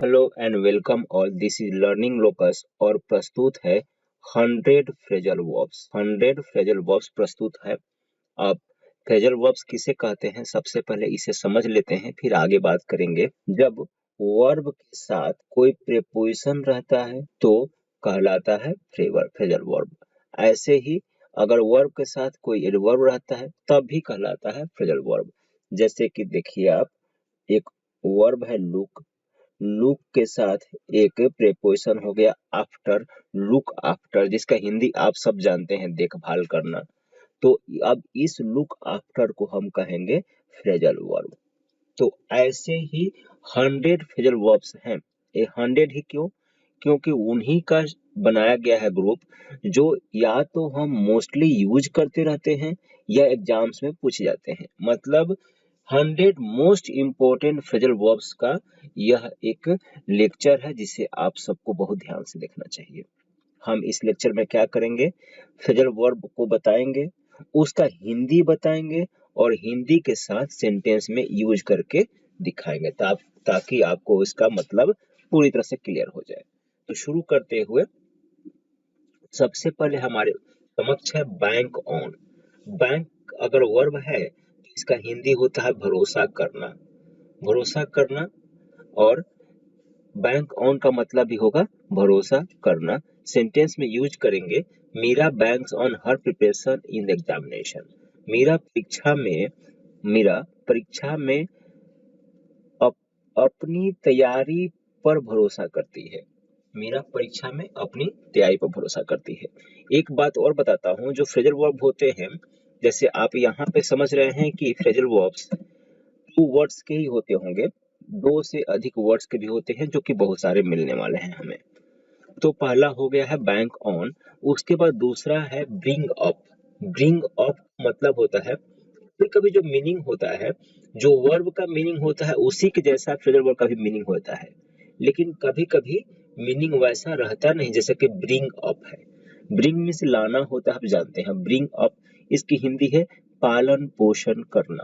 Hello and welcome all, this is learning locus और प्रस्तुत है 100 फ्रेजल वर्ब्स। 100 फ्रेजल वर्ब्स प्रस्तुत है। अब फ्रेजल वर्ब्स किसे कहते हैं, सबसे पहले इसे समझ लेते हैं, फिर आगे बात करेंगे। जब वर्ब के साथ कोई प्रीपोजिशन रहता है तो कहलाता है फ्रेजल वर्ब। ऐसे ही अगर वर्ब के साथ कोई एडवर्ब रहता है तब भी कहलाता है फ्रेजल वर्ब। जैसे कि देखिए आप, एक वर्ब है लुक, लुक के साथ एक प्रेपोजिशन हो गया आफ्टर, लुक आफ्टर, जिसका हिंदी आप सब जानते हैं देखभाल करना। तो अब इस लुक आफ्टर को हम कहेंगे फ्रेजल वर्ब। तो ऐसे ही 100 फ्रेजल वर्ब्स हैं। ये 100 ही क्यों? क्योंकि उन्हीं का बनाया गया है ग्रुप, जो या तो हम मोस्टली यूज करते रहते हैं या एग्जाम्स में पूछे जाते हैं। मतलब 100 मोस्ट इम्पोर्टेंट फ्रेजल वर्ब्स का यह एक लेक्चर है, जिसे आप सबको बहुत ध्यान से देखना चाहिए। हम इस लेक्चर में क्या करेंगे, फ्रेजल वर्ब को बताएंगे, उसका हिंदी बताएंगे और हिंदी के साथ सेंटेंस में यूज करके दिखाएंगे ताकि आपको इसका मतलब पूरी तरह से क्लियर हो जाए। तो शुरू करते हुए सबसे पहले हमारे समक्ष है बैंक ऑन। बैंक अगर वर्ब है तो इसका हिंदी होता है भरोसा करना। भरोसा करना, और बैंक ऑन का मतलब भी होगा भरोसा करना। सेंटेंस में यूज करेंगे, Meera banks on her preparation in the examination. Meera परीक्षा में अपनी तैयारी पर भरोसा करती है। मीरा परीक्षा में अपनी तैयारी पर भरोसा करती है। एक बात और बताता हूँ, जो फ्रेजल वर्ब होते हैं, जैसे आप यहाँ पे समझ रहे हैं कि फ्रेजल वर्ब्स 2 वर्ड्स के ही होते होंगे, 2 से अधिक वर्ड्स के भी होते हैं, जो कि बहुत सारे मिलने वाले हैं हमें। तो पहला हो गया है बैंक ऑन, उसके बाद दूसरा है ब्रिंग अप। ब्रिंग अप मतलब होता है, फिर कभी जो मीनिंग होता है, जो वर्ब का मीनिंग होता है उसी के जैसा फ्रेजल वर्ब का भी मीनिंग होता है, लेकिन कभी कभी मीनिंग वैसा रहता नहीं, जैसे कि ब्रिंग अप है। ब्रिंग मीन्स लाना होता है, आप जानते हैं। ब्रिंग अप इसकी हिंदी है पालन पोषण करना।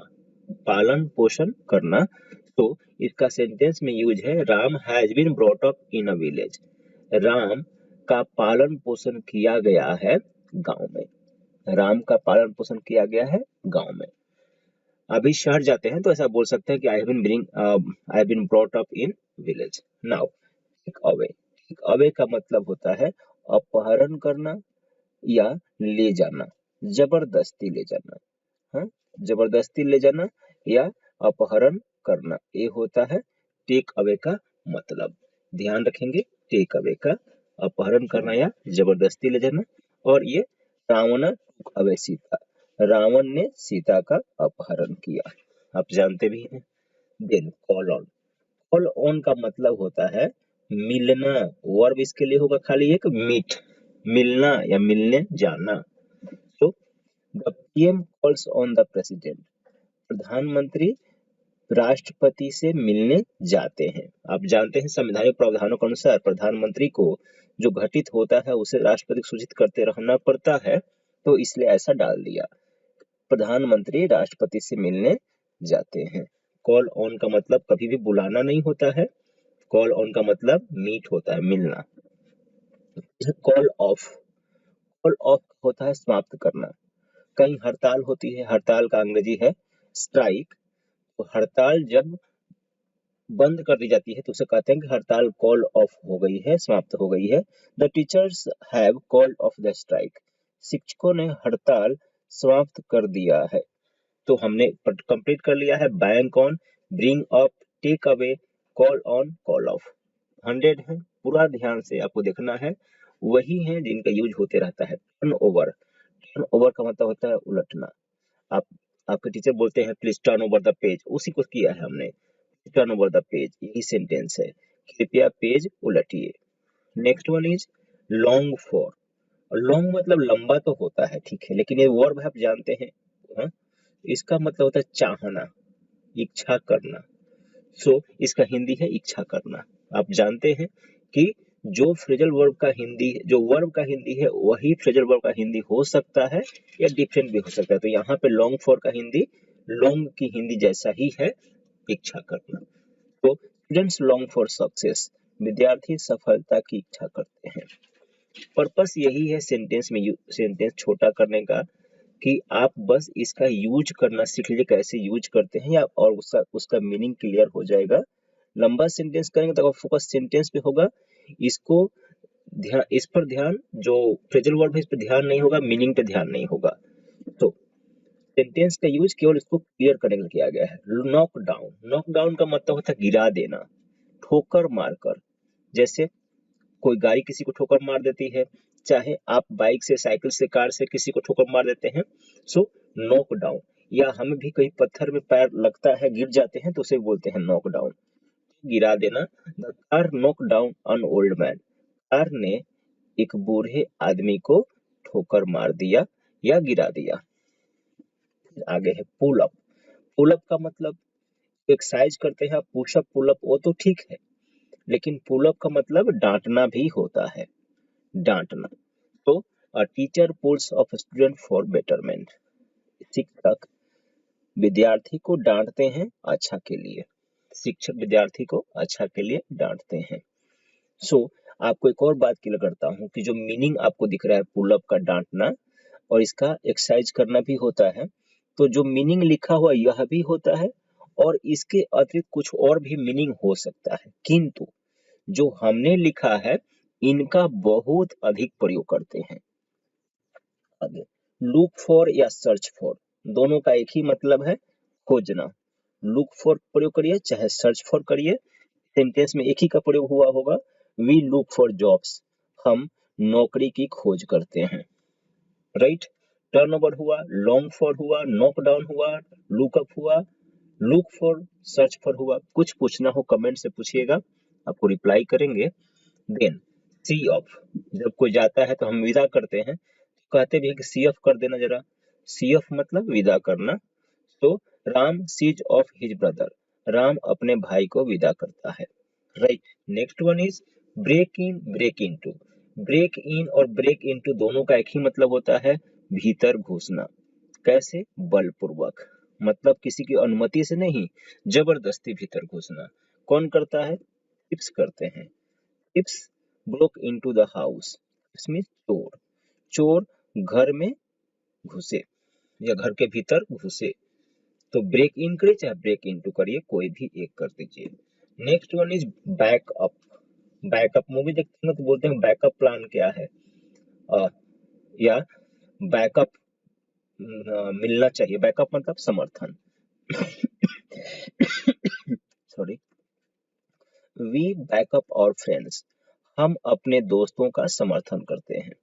पालन पोषण करना। तो इसका सेंटेंस में यूज है, Ram has been brought up in a village. Ram का पालन पोषण किया गया है गांव में। राम का पालन पोषण किया गया है गांव में। अभी शहर जाते हैं तो ऐसा बोल सकते हैं कि I have been brought up in village. Now take away. Take away का मतलब होता है अपहरण करना या ले जाना, जबरदस्ती ले जाना। हाँ, जबरदस्ती ले जाना या अपहरण करना, ये होता है टेक अवे का मतलब। ध्यान रखेंगे, टेक अवे का अपहरण करना या जबरदस्ती ले जाना। और ये रावण टूक अवे सीता, रावण ने सीता का अपहरण किया, आप जानते भी हैं। Then call on. Call on का मतलब होता है मिलना। वर्ब इसके लिए होगा खाली एक मीट, मिलना या मिलने जाना। तो the PM calls on the president. प्रधानमंत्री राष्ट्रपति से मिलने जाते हैं। आप जानते हैं संवैधानिक प्रावधानों के अनुसार प्रधानमंत्री को जो घटित होता है उसे राष्ट्रपति को सूचित करते रहना पड़ता है, तो इसलिए ऐसा डाल दिया, प्रधानमंत्री राष्ट्रपति से मिलने जाते हैं। कॉल ऑन का मतलब कभी भी बुलाना नहीं होता है, कॉल ऑन का मतलब मीट होता है, मिलना। Call of. कॉल ऑफ होता है समाप्त करना। कहीं हड़ताल होती है, हड़ताल का अंग्रेजी है स्ट्राइक। तो हड़ताल जब बंद कर दी जाती है तो उसे कहते हैं कि हड़ताल कॉल ऑफ हो गई है, समाप्त हो गई है। The teachers have called off the strike. शिक्षकों ने हड़ताल समाप्त कर दिया है। तो हमने कंप्लीट कर लिया है bank on, bring up, take away, call on, call off. 100 है, पूरा ध्यान से आपको देखना है। वही है जिनका यूज होते रहता है। Turn over. टर्न ओवर का मतलब होता है उलटना। आप आपके टीचर बोलते हैं please turn over the page, उसी को किया है हमने, टर्न ओवर द पेज, यही सेंटेंस है, कृपया पेज उलटिए। Next one is long for. Long मतलब लंबा तो होता है, ठीक है, लेकिन ये वर्ब है, आप जानते हैं। हाँ? इसका मतलब होता है चाहना, इच्छा करना। सो इसका हिंदी है इच्छा करना। आप जानते हैं कि जो फ्रेजल वर्ब का हिंदी, जो वर्ब का हिंदी है वही फ्रेजल वर्ब का हिंदी हो सकता है या डिफरेंट भी हो सकता है। तो यहाँ पे लॉन्ग फॉर का हिंदी लॉन्ग की हिंदी जैसा ही है, इच्छा करना। तो स्टूडेंट्स लॉन्ग फॉर सक्सेस, विद्यार्थी सफलता की इच्छा करते हैं। पर्पस यही है सेंटेंस छोटा करने का कि आप बस इसका यूज करना सीख लीजिए, कैसे यूज करते हैं, या और उसका उसका मीनिंग क्लियर हो जाएगा। लंबा सेंटेंस करेंगे तो फोकस सेंटेंस पे होगा, इसको ध्यान, इस पर ध्यान, जो फ्रेजल वर्ब है इस पर ध्यान नहीं होगा, मीनिंग पे ध्यान नहीं होगा। तो सेंटेंस का यूज केवल इसको क्लियर करने के लिए किया गया है। नॉक डाउन, नॉक डाउन का मतलब होता है गिरा देना, ठोकर मारकर। जैसे कोई गाड़ी किसी को ठोकर मार देती है, चाहे आप बाइक से, साइकिल से, कार से किसी को ठोकर मार देते हैं, सो नॉक डाउन। या हमें भी कहीं पत्थर में पैर लगता है, गिर जाते हैं, तो उसे बोलते हैं नॉक डाउन, गिरा देना। The car knock down an old man, car ने एक बूढ़े आदमी को ठोकर मार दिया या गिरा दिया। आगे है पुल अप, पुल अप का मतलब एक्सरसाइज करते हैं, पुशअप पुल अप वो तो ठीक है, लेकिन पुल अप का मतलब डांटना भी होता है, डांटना। तो a teacher pulls up student for betterment, शिक्षक विद्यार्थी को डांटते हैं अच्छा के लिए, शिक्षक विद्यार्थी को अच्छा के लिए डांटते हैं। सो आपको एक और बात क्लियर करता हूँ कि जो मीनिंग आपको दिख रहा है पुल अप का डांटना, और इसका एक्सरसाइज करना भी होता है, तो जो मीनिंग लिखा हुआ यह भी होता है, और इसके अतिरिक्त कुछ और भी मीनिंग हो सकता है, किंतु जो हमने लिखा है इनका बहुत अधिक प्रयोग करते हैं। आगे लुक फॉर या सर्च फॉर, दोनों का एक ही मतलब है, खोजना। लुक फॉर प्रयोग करिए चाहे सर्च फॉर करिए, सेंटेंस में एक ही का प्रयोग हुआ होगा। वी लुक फॉर जॉब्स, हम नौकरी की खोज करते हैं, राइट। टर्नओवर हुआ, लॉन्ग फॉर हुआ, नॉक डाउन हुआ, लुकअप हुआ, लुक फॉर, सर्च फॉर हुआ। कुछ पूछना हो कमेंट से पूछिएगा, आपको रिप्लाई करेंगे। देन सी ऑफ, जब कोई जाता है तो हम विदा करते हैं, तो कहते भी है कि सी ऑफ कर देना जरा, सी ऑफ मतलब विदा करना। तो Ram sees off his brother, Ram अपने भाई को विदा करता है, right. Next one is break in, break into. Break in और ब्रेक इनटू दोनों का एक ही मतलब होता है, भीतर घुसना। कैसे? बलपूर्वक, मतलब किसी की अनुमति से नहीं, जबरदस्ती भीतर घुसना। कौन करता है? टिप्स करते हैं। Tips broke into the house, इसमें चोर, चोर घर में घुसे या घर के भीतर घुसे। तो ब्रेक इन करिए चाहे ब्रेक इनटू करिए, कोई भी एक कर दीजिए। Next one is backup. Backup movie देखते हैं तो बोलते हैं बैकअप प्लान क्या है, या बैकअप मिलना चाहिए। बैकअप मतलब समर्थन। सॉरी। वी बैकअप और फ्रेंड्स, हम अपने दोस्तों का समर्थन करते हैं,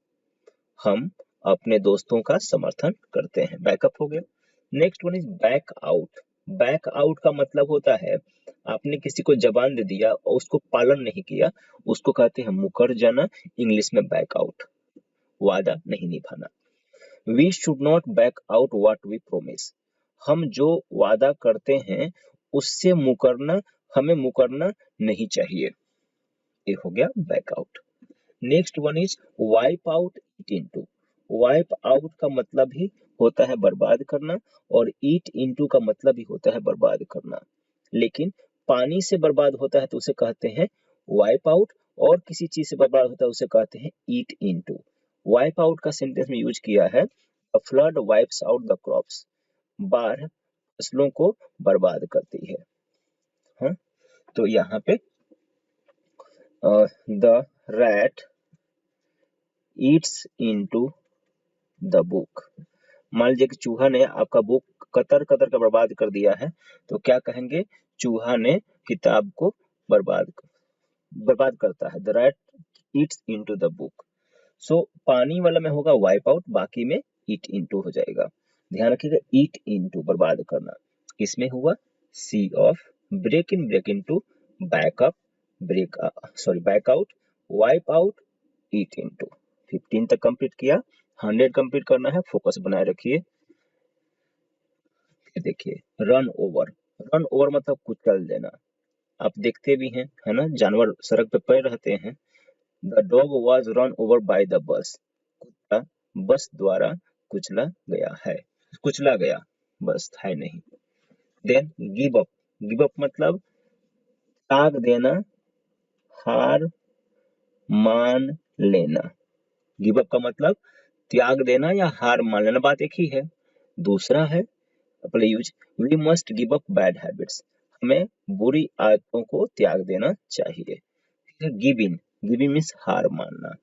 हम अपने दोस्तों का समर्थन करते हैं, बैकअप हो गया। Next one is back out. Back out का मतलब होता है आपने किसी को जबान दे दिया और उसको पालन नहीं किया, उसको कहते हैं मुकर जाना, इंग्लिश में बैक आउट, वादा नहीं निभाना। We should not back out what we promise, हम जो वादा करते हैं उससे मुकरना, हमें मुकरना नहीं चाहिए, ये हो गया back out. Next one is wipe out, eat into. Wipe out का मतलब ही होता है बर्बाद करना, और ईट इनटू का मतलब भी होता है बर्बाद करना। लेकिन पानी से बर्बाद होता है तो उसे कहते हैं वाइप आउट, और किसी चीज से बर्बाद होता है उसे कहते हैं ईट इनटू। वाइप आउट का सेंटेंस में यूज किया है, अ flood wipes out the crops, बाढ़ फसलों को बर्बाद करती है। हाँ? तो यहाँ पे the rat eats into the book. मान लीजिए कि चूहा ने आपका बुक कतर कतर का बर्बाद कर दिया है, तो क्या कहेंगे? चूहा ने किताब को बर्बाद बर्बाद करता है। The rat eats into the book. So पानी वाला में होगा वाइप आउट, बाकी में ईट इनटू हो जाएगा। ध्यान रखिएगा, ईट इनटू बर्बाद करना, इसमें हुआ see off. Break in, break into, back up, break sorry back out, wipe out, eat into. 15 तक कंप्लीट किया, 100 कंप्लीट करना है, फोकस बनाए रखिए। देखिए रन ओवर, रन ओवर मतलब कुचल देना। आप देखते भी हैं, है ना, जानवर सड़क पे पड़े रहते हैं। The dog was run over by the bus, कुत्ता बस द्वारा कुचला गया है, कुचला गया, बस है नहीं। Then give up, give up मतलब त्याग देना, हार मान लेना। गिव अप का मतलब त्याग देना या हार मान लेना, बात एक ही है। दूसरा है पहले use, we must give up bad habits, हमें बुरी आदतों को त्याग देना चाहिए। Give in, give in means हार मानना।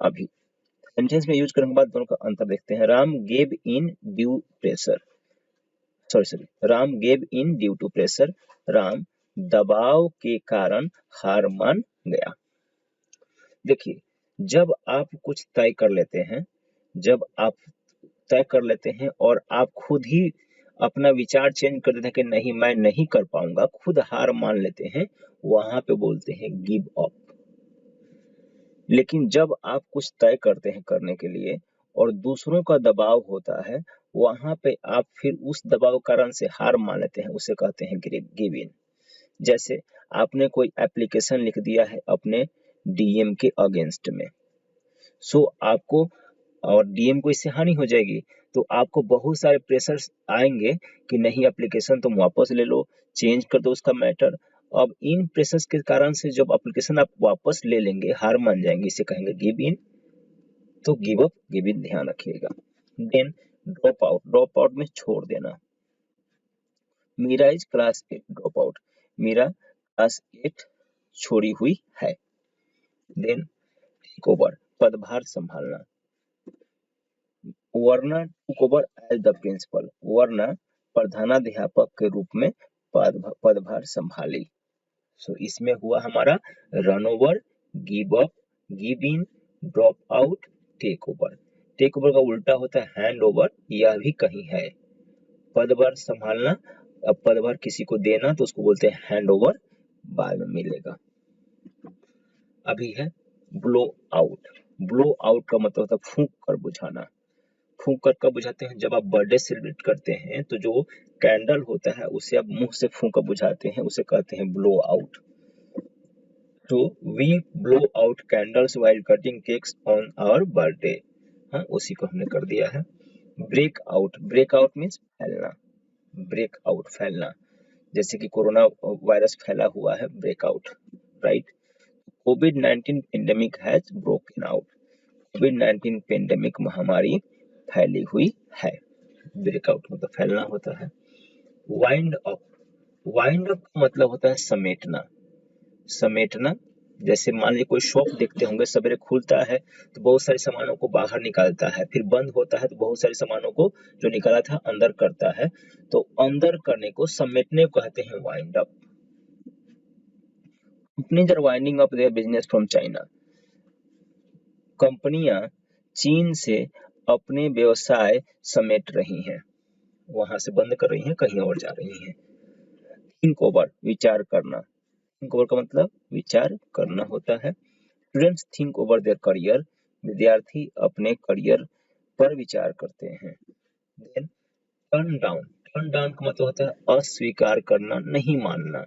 अभी सेंटेंस में यूज करने के बाद दोनों का अंतर देखते हैं। Ram gave in due pressure, sorry Ram gave in due to pressure, Ram दबाव के कारण हार मान गया। देखिए, जब आप कुछ तय कर लेते हैं, जब आप तय कर लेते हैं और आप खुद ही अपना विचार चेंज कर देते हैं कि नहीं मैं नहीं कर पाऊंगा, खुद हार मान लेते हैं, वहां पे बोलते हैं गिव अप। लेकिन जब आप कुछ तय करते हैं करने के लिए और दूसरों का दबाव होता है, वहां पे आप फिर उस दबाव कारण से हार मान लेते हैं, उसे कहते हैं गिव इन। जैसे आपने कोई एप्लीकेशन लिख दिया है अपने डीएम के अगेंस्ट में, सो आपको और डीएम को इससे हानि हो जाएगी, तो आपको बहुत सारे प्रेशर्स आएंगे कि नहीं एप्लीकेशन तुम वापस ले लो, चेंज कर दो उसका मैटर। अब इन प्रेशर्स के कारण से जब एप्लीकेशन आप वापस ले लेंगे, हार मान जाएंगे, इसे कहेंगे गिव इन। तो गिव अप, गिव इन ध्यान रखिएगा। Then drop out, drop out में छोड़ देना। Meera is class 8 drop out, Meera class 8 छोड़ी हुई है। देन टेक ओवर, पदभार संभालना। वर्ना took over as the principal, वर्ना प्रधानाध्यापक के रूप में पदभार संभाली। सो इसमें हुआ हमारा run over, give up, give in, drop out, take over. Take over का उल्टा होता है हैंड ओवर, यह भी कहीं है। पदभार संभालना, अब पदभार किसी को देना तो उसको बोलते हैं हैंड ओवर, बाद में मिलेगा। अभी है ब्लो आउट। ब्लो आउट का मतलब होता है फूंक कर बुझाना। फूंक कर कब बुझाते हैं? जब आप बर्थडे सेलिब्रेट करते हैं तो जो कैंडल होता है उसे आप मुंह से फूंक कर बुझाते हैं, उसे कहते हैं ब्लो आउट। तो we blow out candles while cutting cakes on our birthday, हाँ उसी को हमने कर दिया है। Break out, break out means फैलना, ब्रेक आउट फैलना, जैसे कि कोरोना वायरस फैला हुआ है, ब्रेक आउट, राइट। कोविड-19 पेंडेमिक हैज ब्रोकन आउट, कोविड-19 पेंडेमिक महामारी फैली हुई है। ब्रेकआउट मतलब फैलना होता है। वाइंड अप, वाइंड अप का मतलब होता है समेटना, समेटना। जैसे मान लीजिए कोई शॉप देखते होंगे, सवेरे खुलता है तो बहुत सारे सामानों को बाहर निकालता है, फिर बंद होता है तो बहुत सारे सामानों को जो निकाला था अंदर करता है, तो अंदर करने को समेटने को कहते हैं wind up. Companies are winding up their business from China, कंपनियां चीन से अपने व्यवसाय समेट रही हैं, वहां से बंद कर रही हैं, कहीं और जा रही हैं। थिंक ओवर, विचार करना, थिंक ओवर का मतलब विचार करना होता है। Students think over their career, विद्यार्थी अपने करियर पर विचार करते हैं। Then turn down, turn down का मतलब होता है अस्वीकार करना, नहीं मानना।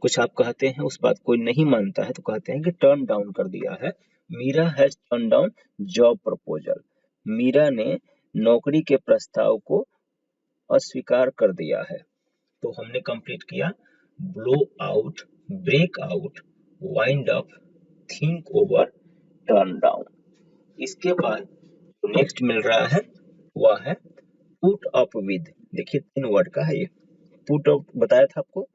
कुछ आप कहते हैं, उस बात कोई नहीं मानता है तो कहते हैं कि टर्न डाउन कर दिया है। Meera has turn down job proposal, Meera ने नौकरी के प्रस्ताव को अस्वीकार कर दिया है। तो हमने कंप्लीट किया blow out, break out, wind up, think over, turn down. इसके बाद जो नेक्स्ट मिल रहा है वह है पुट अप विद। देखिए 3 वर्ड का है ये। पुट अप बताया था आपको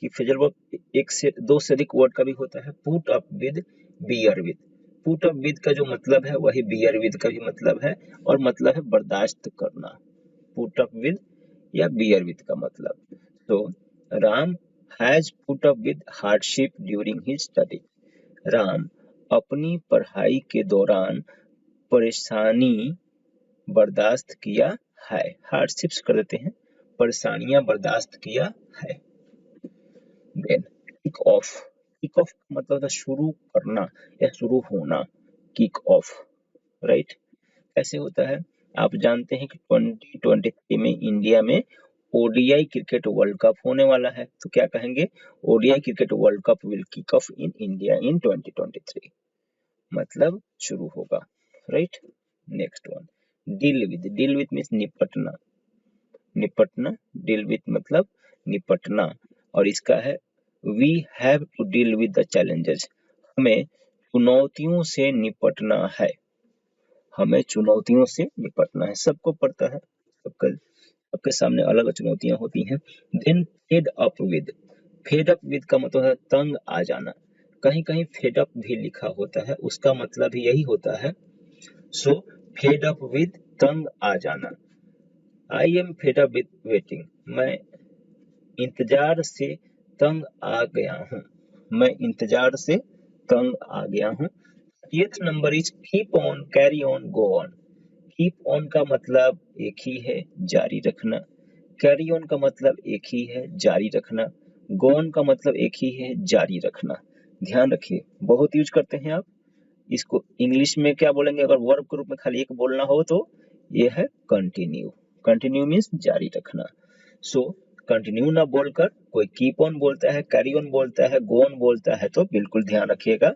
कि फ्रेजल वर्ब एक से दो से अधिक वर्ड का भी होता है। Put up with, bear with. Put up with का जो मतलब है वही बियर विद का भी मतलब है, और मतलब है बर्दाश्त करना। पुट अप विद या बियर विद का मतलब। तो Ram has put up with hardship during his study, Ram अपनी पढ़ाई के दौरान परेशानी बर्दाश्त किया है, हार्डशिप्स कर देते हैं, परेशानियां बर्दाश्त किया है। Then kick off, kick off मतलब होता है शुरू करना या शुरू होना, किक ऑफ, राइट। कैसे होता है? आप जानते हैं कि 2023 में इंडिया में ओडीआई क्रिकेट वर्ल्ड कप होने वाला है, तो क्या कहेंगे? ODI cricket world cup will kick off in India in 2023, मतलब शुरू होगा, right. Next one deal with, deal with means निपटना, निपटना, डील विद मतलब निपटना, और इसका है we have to deal with the challenges, हमें चुनौतियों से निपटना है, हमें चुनौतियों से निपटना है। सबको पड़ता है, सबके सामने अलग अलग चुनौतियां होती हैं। देन फेड अप विद का मतलब है तंग आ जाना, कहीं कहीं फेड अप भी लिखा होता है, उसका मतलब ही यही होता है। सो फेड अप विद तंग आ जाना। I am fed up with waiting, मैं इंतजार से तंग आ गया हूँ, मैं इंतजार से तंग आ गया हूँ। 8th number is keep on, carry on, go on. Keep on का मतलब एक ही है, जारी रखना। कैरी ऑन का मतलब एक ही है, जारी रखना। गो ऑन का मतलब एक ही है, जारी रखना। ध्यान रखिए, बहुत यूज करते हैं आप इसको। इंग्लिश में क्या बोलेंगे अगर वर्ब के रूप में खाली एक बोलना हो तो ये है कंटिन्यू। कंटिन्यू मीन्स जारी रखना। सो कंटिन्यू ना बोलकर कोई कीप ऑन बोलता है, कैरी ऑन बोलता है, गो ऑन बोलता है तो बिल्कुल ध्यान रखिएगा,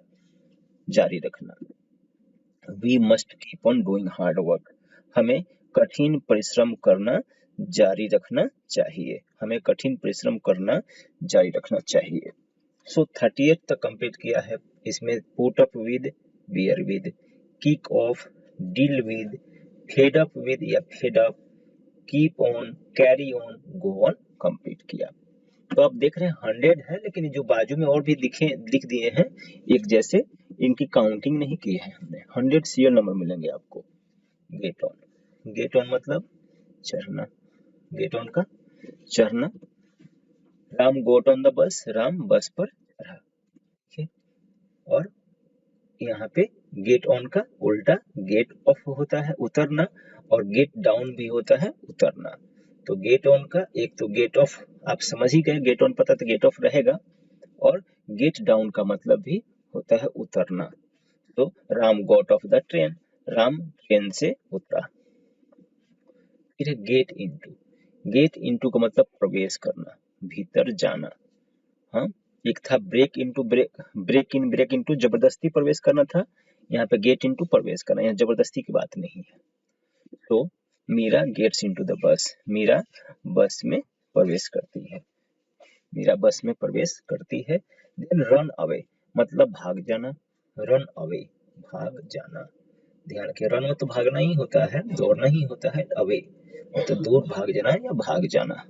जारी रखना। We must keep on doing hard work, हमें कठिन परिश्रम करना जारी रखना चाहिए, हमें कठिन परिश्रम करना जारी रखना चाहिए। सो 38 तक कंप्लीट किया है। इसमें put up with, bear with, kick off, deal with, fed up with या fed up, keep on, carry on, go on complete किया। तो आप देख रहे हैं 100 है, लेकिन जो बाजू में और भी लिख दिए हैं एक जैसे, इनकी काउंटिंग नहीं की है हमने। 100 सीरियल नंबर मिलेंगे आपको। गेट ऑन, गेट ऑन मतलब चढ़ना, गेट ऑन का चढ़ना। राम गोट ऑन द बस, राम बस पर चढ़ा। ठीक है, और यहाँ पे गेट ऑन का उल्टा गेट ऑफ होता है, उतरना, और गेट डाउन भी होता है, उतरना। तो गेट ऑन का एक तो गेट ऑफ आप समझ ही गए, गेट ऑन पता तो गेट ऑफ रहेगा, और गेट डाउन का मतलब भी होता है उतरना। तो Ram got off the train, Ram train से उतरा। फिर है गेट इनटू, गेट इनटू का मतलब प्रवेश करना, भीतर जाना। हाँ, एक था ब्रेक इनटू, ब्रेक इनटू जबरदस्ती प्रवेश करना था, यहाँ पे गेट इनटू प्रवेश करना, यहाँ जबरदस्ती की बात नहीं है। तो Meera gets into the bus, Meera बस में प्रवेश करती है, मीरा बस में प्रवेश करती है। देन रन अवे मतलब भाग जाना, रन अवे भाग जाना। ध्यान रखिए, रन में तो भागना ही होता है, दौड़ना ही होता है, अवे तो दूर भाग जाना या भाग जाना।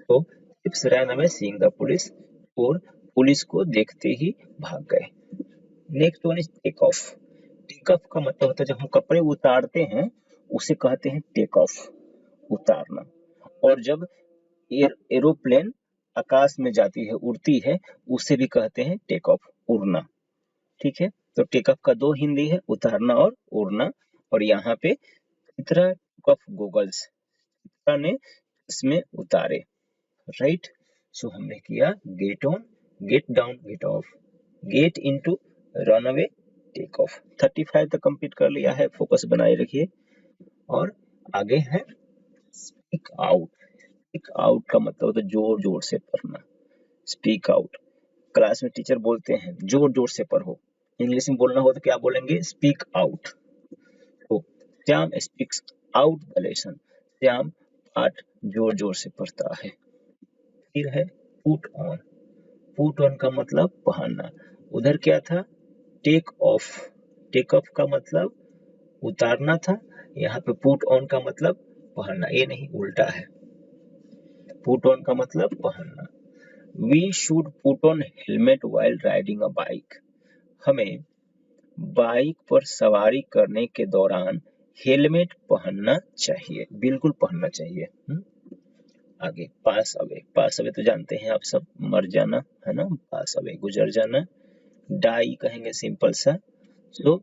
तो tips ran away seeing the police, और पुलिस को देखते ही भाग गए। Next one is take off. Take off का मतलब होता है जब हम कपड़े उतारते हैं उसे कहते हैं टेक ऑफ, उतारना। और जब एरोप्लेन आकाश में जाती है, उड़ती है, उसे भी कहते हैं टेक ऑफ, उड़ना। ठीक है, तो टेक ऑफ का दो हिंदी है, उतारना और उड़ना। और यहाँ पे Chitra took off goggles, Chitra ने इसमें उतारे। राइट, सो हमने किया get on, get down, get off, get into, run away, take off. 35 तक कंप्लीट कर लिया है, फोकस बनाए रखिए। और आगे है स्पीक आउट। स्पीक आउट का मतलब होता है जोर जोर से पढ़ना, स्पीक आउट। क्लास में टीचर बोलते हैं जोर जोर से पढ़ो, इंग्लिश में बोलना हो तो क्या बोलेंगे, स्पीक आउट। तो Shyam speaks out the lesson, Shyam पाठ जोर जोर से पढ़ता है। फिर है पुट ऑन, पुट ऑन का मतलब पहनना। उधर क्या था, टेक ऑफ, टेक ऑफ का मतलब उतारना था, यहाँ पे पुट ऑन का मतलब पहनना, ये नहीं उल्टा है, पुट ऑन का मतलब पहनना। We should put on helmet while riding a bike, हमें बाइक पर सवारी करने के दौरान हेलमेट पहनना चाहिए, बिल्कुल पहनना चाहिए। आगे पास अवे, पास अवे तो जानते हैं आप सब, मर जाना है ना, पास अवे गुजर जाना। डाई कहेंगे सिंपल सा। So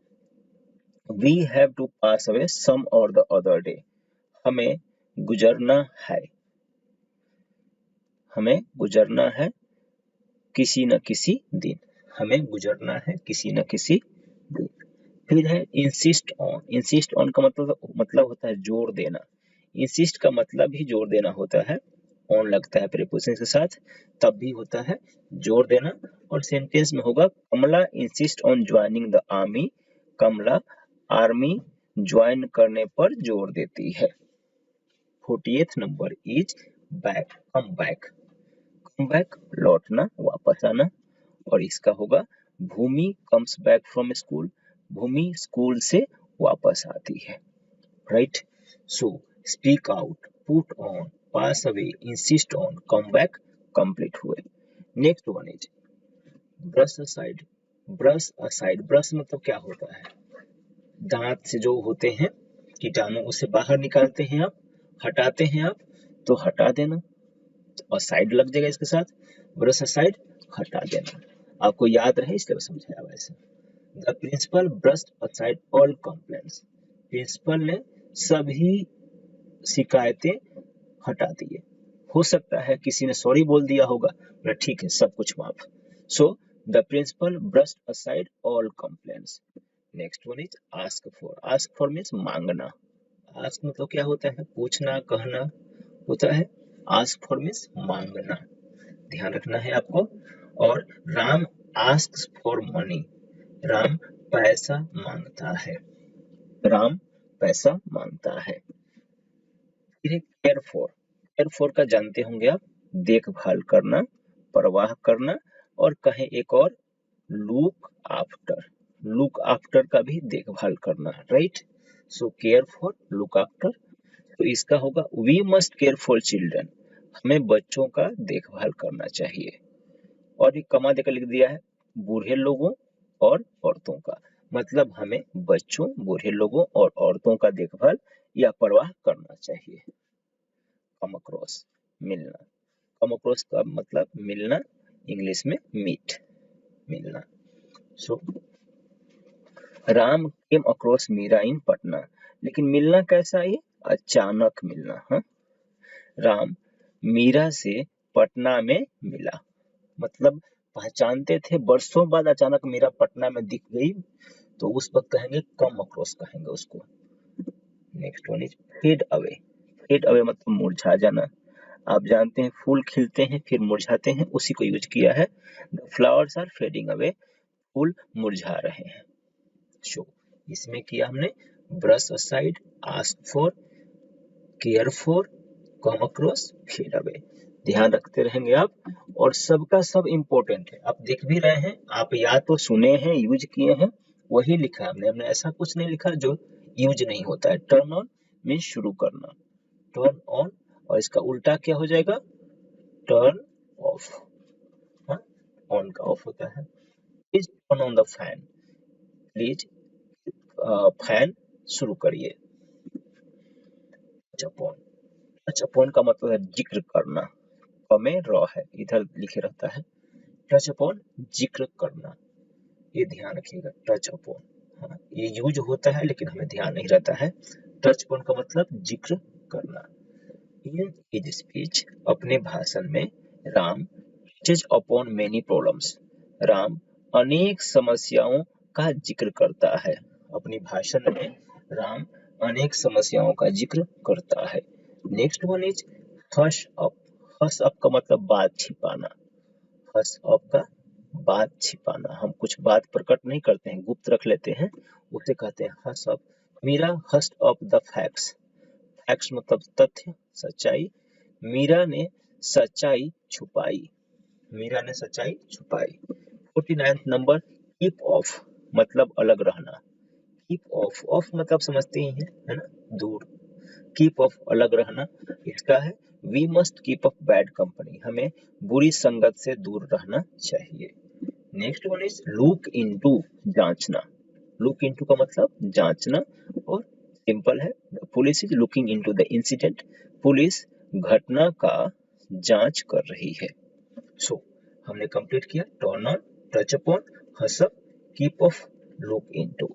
we have to pass away some or the other day, हमें गुजरना है, हमें गुजरना है किसी न किसी दिन, हमें गुजरना है किसी न किसी दिन। फिर है इंसिस्ट ऑन, इंसिस्ट ऑन का मतलब होता है जोर देना, इंसिस्ट का मतलब ही जोर देना होता है, ऑन लगता है प्रीपोजिशन के साथ तब भी होता है जोर देना। और सेंटेंस में होगा Kamala insist on joining the army, Kamala army join करने पर जोर देती है। 48th number is back, come back. Come back लौटना, वापस आना। और इसका होगा Bhumi comes back from school, Bhumi school से वापस आती है, right. So speak out, put on, pass away, insist on, come back complete हुए। Next one is brush aside. Brush aside, brush मतलब क्या होता है, दांत से जो होते हैं कीटाणु उसे बाहर निकालते हैं आप, हटाते हैं आप, तो हटा देना, और साइड लग जाएगा इसके साथ, ब्रश असाइड, हटा देना। आपको याद रहे इसलिए समझाया वैसे। The principal brushed aside all complaints, principal ने सभी शिकायतें हटा दिए। हो सकता है किसी ने सॉरी बोल दिया होगा, पर ठीक है सब कुछ माफ। So the principal brushed aside all complaints. Next one is ask for. Ask for means मांगना। आस्क मतलब क्या होता है, पूछना, कहना होता है। आस्क फॉर मीन्स मांगना, ध्यान रखना है आपको। और Ram asks for money, Ram पैसा मांगता है, राम पैसा मांगता है। फिर केयर फॉर, केयर फॉर का जानते होंगे आप, देखभाल करना, परवाह करना, और कहें एक और लुक आफ्टर, लुक आफ्टर का भी देखभाल करना, right. So care for, look after. तो इसका होगा we must care for children, हमें बच्चों का देखभाल करना चाहिए। और एक कमा देकर लिख दिया है बूढ़े लोगों और औरतों का, मतलब हमें बच्चों, बूढ़े लोगों और औरतों का देखभाल या परवाह करना चाहिए। कम अक्रॉस, मिलना, कम अक्रॉस का मतलब मिलना, इंग्लिश में मीट, मिलना। सो राम केम अक्रॉस मीरा इन पटना, लेकिन मिलना कैसा, ये अचानक मिलना। हाँ, राम मीरा से पटना में मिला, मतलब पहचानते थे, बरसों बाद अचानक मीरा पटना में दिख गई, तो उस वक्त कहेंगे कम अक्रॉस कहेंगे उसको। Next one is fade away. Fade away मतलब मुरझा जाना। आप जानते हैं फूल खिलते हैं फिर मुरझाते हैं, उसी को यूज किया है। The flowers are fading away, फूल मुरझा रहे हैं। शो इसमें किया हमने brush aside, ask for, care for, come across, fade away. ध्यान रखते रहेंगे आप, और सबका सब इम्पोर्टेंट है, आप देख भी रहे हैं, आप या तो सुने हैं, यूज किए हैं, वही लिखा है हमने ऐसा कुछ नहीं लिखा जो यूज नहीं होता है। टर्न ऑन मीन्स शुरू करना, टर्न ऑन, और इसका उल्टा क्या हो जाएगा, टर्न ऑफ। हाँ, ऑन का ऑफ होता है। Please turn on the fan, please fan शुरू करिए। टच अपॉन, टच अपॉन का मतलब है जिक्र करना, में रॉ है इधर लिखे रहता है, टच अपॉन जिक्र करना, ये ध्यान रखिएगा, टच अपॉन। हाँ, ये यूज होता है लेकिन हमें ध्यान नहीं रहता है। टच अपॉन का मतलब जिक्र करना। इन हिज स्पीच, अपने भाषण में, Ram touches upon many problems, Ram अनेक समस्याओं का जिक्र करता है। अपनी भाषण में राम अनेक समस्याओं का जिक्र करता है। Next one is hush up. Hush up का मतलब बात छिपाना, हश अप का बात छिपाना, हम कुछ बात प्रकट नहीं करते हैं, गुप्त रख लेते हैं, उसे कहते हैं hush up. Meera hushed up the facts, facts मतलब तथ्य, सच्चाई। मीरा ने सच्चाई छुपाई, मीरा ने सच्चाई छुपाई। 49th नंबर कीप ऑफ, मतलब अलग रहना। कीप ऑफ, ऑफ मतलब समझते ही हैं, है ना, दूर। कीप ऑफ अलग रहना। इसका है we must keep off bad company, हमें बुरी संगत से दूर रहना चाहिए। Next one is look into, जांचना। लुक इनटू का मतलब जांचना, और सिंपल है, police is looking into the incident, police घटना का जांच कर रही है। सो हमने कंप्लीट किया turn on, touch upon, hush up, keep off, look into.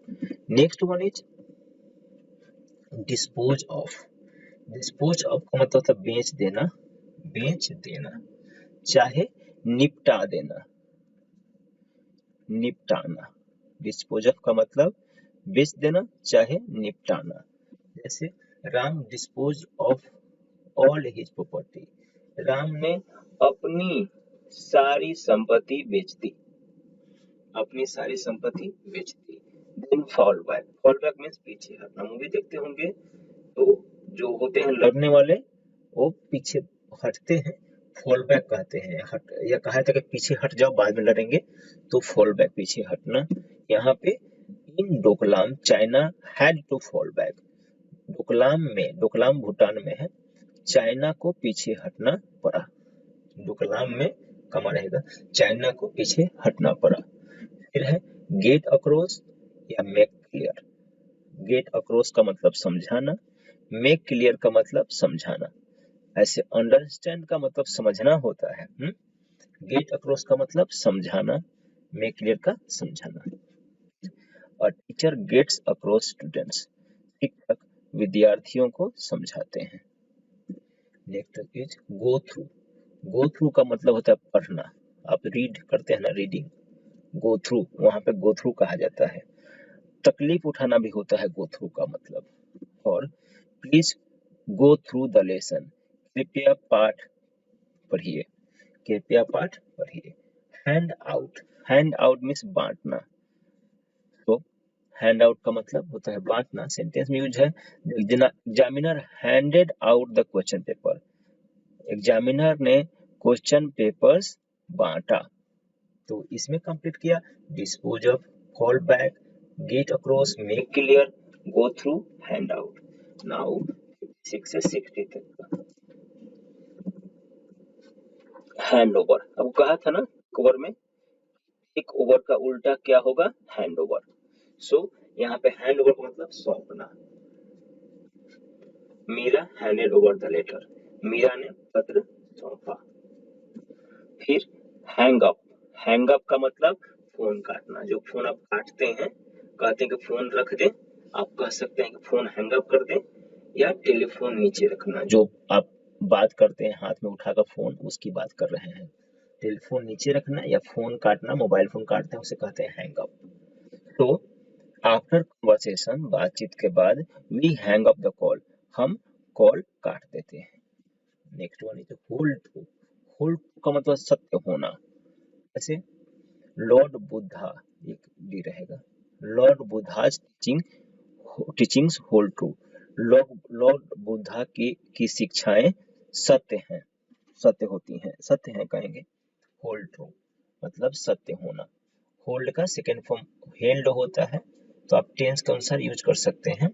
Next one is dispose of. Dispose of का मतलब था बेच देना, बेच देना, चाहे निपटा देना, निपटाना। डिस्पोज ऑफ का मतलब बेच देना, चाहे निपटाना। जैसे Ram dispose of all his property, Ram ने अपनी सारी संपत्ति बेच दी, अपनी सारी संपत्ति बेच दी। Then fall back, fall back means पीछे हटना। मूवी देखते होंगे तो जो होते हैं लड़ने वाले, वो पीछे हटते हैं, फॉल बैक कहते हैं। हट, यह कहा था कि पीछे हट जाओ बाद में लड़ेंगे, तो फॉल बैक पीछे हटना। यहाँ पे in Doklam China had to fall back. Doklam में, डोकलाम भूटान में है, चाइना को पीछे हटना पड़ा। डोकलाम में कमा रहेगा, चाइना को पीछे हटना पड़ा। फिर है गेट अक्रॉस या मेक क्लियर। गेट अक्रॉस का मतलब समझाना, मेक क्लियर का मतलब समझाना। ऐसे अंडरस्टैंड का मतलब समझना होता है, गेट अक्रॉस का मतलब समझाना, मेक क्लियर का समझाना। और टीचर गेट्स अक्रॉस स्टूडेंट्स, शिक्षक विद्यार्थियों को समझाते हैं। Next is go through. Go through का मतलब होता है पढ़ना। आप रीड करते हैं ना, रीडिंग, गो थ्रू, वहां पे गो थ्रू कहा जाता है। तकलीफ उठाना भी होता है गो थ्रू का मतलब। और please go through the lesson, कृपया पाठ पढ़िए, कृपया पाठ पढ़िए। Hand out, hand out means बांटना। तो हैंड आउट का मतलब होता है बांटना। सेंटेंस में यूज है, examiner handed out the question paper. Examiner ने क्वेश्चन पेपर्स बांटा। तो इसमें कंप्लीट किया dispose of, fall back, get across, make clear, go through, hand out. Now 6 से 60 तक का हैंड ओवर। अब कहा था ना कवर में, एक ओवर का उल्टा क्या होगा, हैंड ओवर। सो यहाँ पे हैंड ओवर का मतलब सौंपना। Meera handed over the letter, Meera ने पत्र सौंपा। फिर हैंग अप, हैंग अप का मतलब फोन काटना। जो फोन आप काटते हैं, कहते हैं कि फोन रख दें, आप कह सकते हैं कि फोन हैंग अप कर दें। या टेलीफोन नीचे रखना, जो आप बात करते हैं हाथ में उठाकर फोन, उसकी बात कर रहे हैं। टेलीफोन नीचे रखना या फोन काटना, मोबाइल फोन काटते हैं उसे कहते हैं हैंग अप। तो आफ्टर कन्वर्सेशन, बातचीत के बाद, we hang up the call, हम कॉल काट देते हैं। Next one is hold true. Hold का मतलब सत्य होना। ऐसे लॉर्ड बुद्धा, एक डी रहेगा, Lord Buddha's teachings hold true. Lord Buddha की शिक्षाएं सत्य हैं, सत्य होती हैं, सत्य हैं कहेंगे। होल्ड ट्रू मतलब सत्य होना। होल्ड का सेकेंड फॉर्म हेल्ड होता है, तो आप टेंस के अनुसार यूज कर सकते हैं।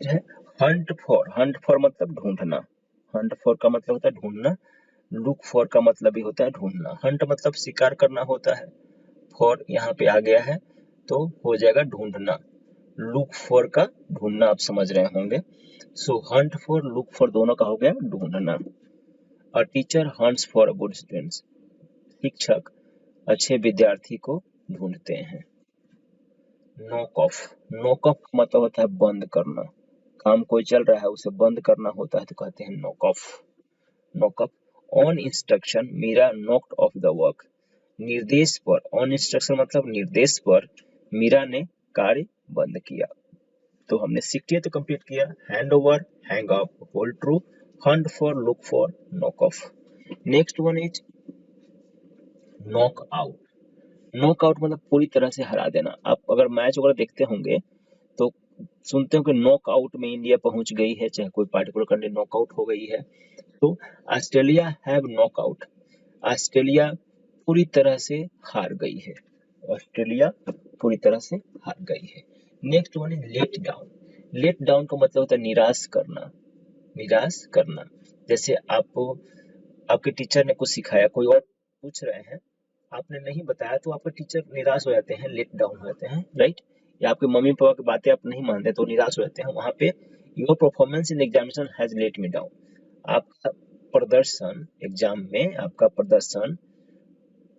है हंट फॉर, हंट फॉर मतलब ढूंढना। हंट फॉर का मतलब होता है ढूंढना। लुक फॉर का मतलब भी होता है ढूंढना। हंट मतलब शिकार करना होता है, फॉर यहाँ पे आ गया है तो हो जाएगा ढूंढना। लुक फॉर का ढूंढना आप समझ रहे होंगे। सो हंट फॉर, लुक फॉर दोनों का हो गया ढूंढना। A teacher hunts for a good students, शिक्षक अच्छे विद्यार्थी को ढूंढते हैं। नॉक ऑफ, नॉक ऑफ का मतलब होता है बंद करना। काम कोई चल रहा है उसे बंद करना होता है तो कहते हैं knock off. Knock off. On instruction Meera knocked off the work, निर्देश पर, ऑन इंस्ट्रक्शन मतलब निर्देश पर मीरा ने कार्य बंद किया। तो हमने 60 तो कंप्लीट किया, hand over, hang up, hold true, Hunt for, look for, knock off. Next one is knock out. Knockout मतलब पूरी तरह से हरा देना। आप अगर मैच वगैरह देखते होंगे तो सुनते हो कि नॉकआउट में इंडिया पहुंच गई है, चाहे कोई पार्टिकुलर कंट्री नॉकआउट हो गई है। तो ऑस्ट्रेलिया हैव नॉकआउट, ऑस्ट्रेलिया पूरी तरह से हार गई है, ऑस्ट्रेलिया पूरी तरह से हार गई है। Next one is let down. Let down का मतलब होता है निराश करना, निराश करना। जैसे आप, आपके टीचर ने कुछ सिखाया, कोई और पूछ रहे हैं, आपने नहीं बताया तो आपके टीचर निराश हो जाते हैं, लेट डाउन हो जाते हैं, राइट। या आपके मम्मी पापा की बातें आप नहीं मानते तो निराश हो जाते हैं। वहां पे your performance in examination has let me down, आपका प्रदर्शन एग्जाम में, आपका प्रदर्शन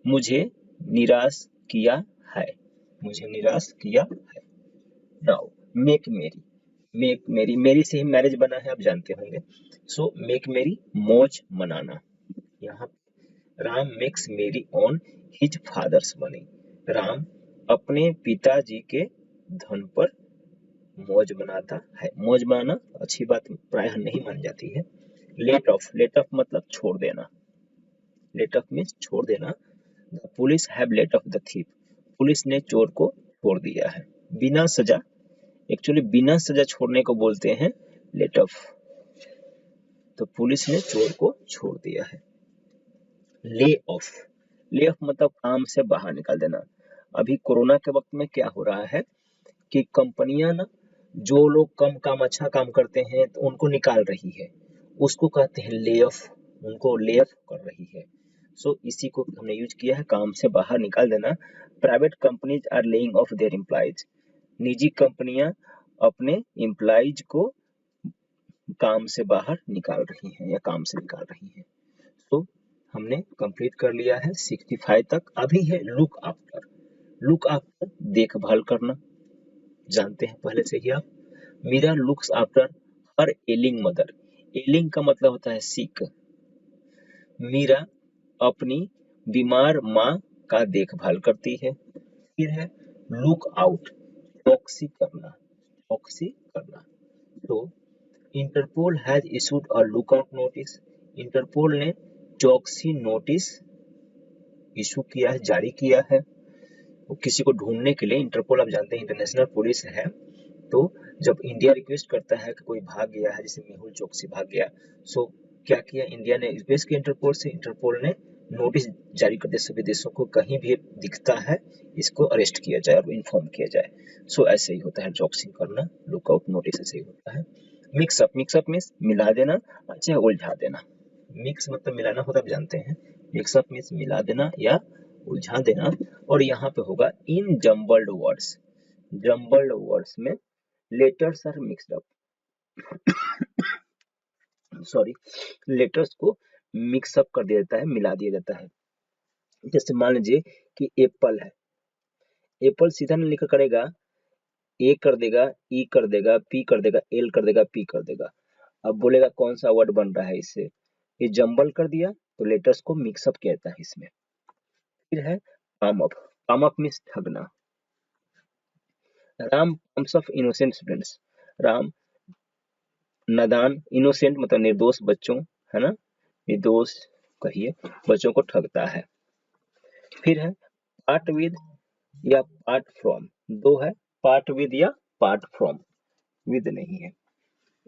मुझे निराश किया है, मुझे निराश किया है। नाउ मेक मेरी, मेक मेरी, मेरी से ही मैरिज बना है आप जानते होंगे। सो मेक मेरी मौज मनाना। यहाँ राम मेक्स मेरी on his father's money, Ram अपने पिताजी के धन पर मौज मनाता है। मौज मनाना अच्छी बात प्रायः नहीं मान जाती है। लेट ऑफ, लेट ऑफ मतलब छोड़ देना, लेट ऑफ मीन्स छोड़ देना। The police have let of the thief, police ने चोर को छोड़ दिया है। बिना सजा, एक्चुअली बिना सजा छोड़ने को बोलते हैं लेट ऑफ। तो पुलिस ने चोर को छोड़ दिया है। ले ऑफ, ले ऑफ मतलब काम से बाहर निकाल देना। अभी कोरोना के वक्त में क्या हो रहा है कि कंपनियां ना, जो लोग कम काम अच्छा काम करते हैं तो उनको निकाल रही है, उसको कहते हैं ले ऑफ, उनको ले ऑफ कर रही है। सो इसी को हमने यूज किया है, काम से बाहर निकाल देना। Private companies are laying off their employees, निजी कंपनियां अपने एम्प्लॉइज को काम से बाहर निकाल रही हैं या काम से निकाल रही हैं। तो हमने कंप्लीट कर लिया है 65 तक। अभी है लुक आफ्टर। लुक आफ्टर देखभाल करना, जानते हैं पहले से ही आप। Meera looks after her ailing mother, ailing का मतलब होता है सिक। मीरा अपनी बीमार माँ का देखभाल करती है। फिर है लुक आउट, चौकसी करना, चौकसी करना। तो Interpol has issued a lookout notice, Interpol ने चौकसी नोटिस इशू किया है, जारी किया है। वो किसी को ढूंढने के लिए, इंटरपोल आप जानते हैं इंटरनेशनल पुलिस है, तो जब इंडिया रिक्वेस्ट करता है कि कोई भाग गया है, जैसे मेहुल चोकसी भाग गया, सो क्या किया इंडिया ने, रिक्वेस्ट किया इंटरपोल से, इंटरपोल ने नोटिस जारी कर दिया सभी देशों को, कहीं भी दिखता है इसको अरेस्ट किया जाए और इन्फॉर्म किया जाए। सो ऐसे ही होता है चौकसी करना, लुकआउट नोटिस ऐसे ही होता है। मिक्सअप, मिक्सअप मीन्स मिला देना, अच्छा उलझा देना। मिक्स मतलब मिलाना होता है, आप जानते हैं। मिक्सअप मीन्स मिला देना या उलझा देना। और यहाँ पे होगा in jumbled words, jumbled words में letters are mixed up, sorry, letters को मिक्सअप कर दिया जाता है, मिला दिया जाता है। जैसे मान लीजिए कि एप्पल है, एप्पल सीधा नहीं लिखा करेगा, ए कर देगा, ई कर देगा, पी कर देगा, एल कर देगा, पी कर देगा। अब बोलेगा कौन सा वर्ड बन रहा है इससे, ये जंबल कर दिया तो लेटर्स को मिक्सअप किया जाता है इसमें। फिर है palm up, palm up means ठगना। Ram palms off innocent students, Ram नादान, इनोसेंट मतलब निर्दोष बच्चों, है ना, निर्दोष कहिए बच्चों को ठगता है। फिर है पार्ट विद या पार्ट फ्रॉम, दो है, पार्ट विद या पार्ट फ्रॉम, विद नहीं है,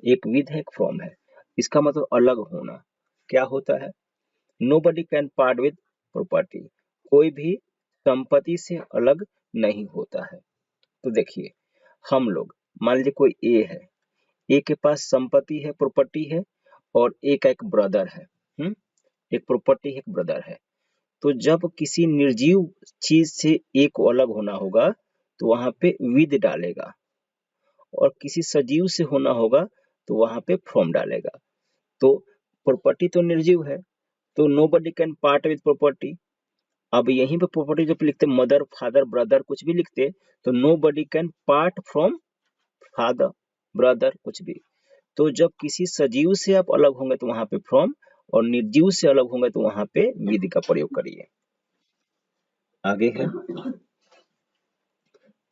एक विद है एक फ्रॉम है। इसका मतलब अलग होना। क्या होता है, nobody can part with property, कोई भी संपत्ति से अलग नहीं होता है। तो देखिए हम लोग, मान लीजिए कोई ए है, ए के पास संपत्ति है, प्रॉपर्टी है, और ए का एक ब्रदर है, एक प्रॉपर्टी है, एक ब्रदर है। तो जब किसी निर्जीव चीज से ए को अलग होना होगा तो वहां पे विद डालेगा, और किसी सजीव से होना होगा तो वहां पे फ्रॉम डालेगा। तो प्रॉपर्टी तो निर्जीव है, तो nobody can part with property. अब यहीं पे प्रॉपर्टी जब लिखते मदर फादर ब्रदर कुछ भी लिखते, तो nobody can part from father brother कुछ भी। तो जब किसी सजीव से आप अलग होंगे तो वहां पे फ्रॉम, और निर्जीव से अलग होंगे तो वहां पे विद का प्रयोग करिए। आगे है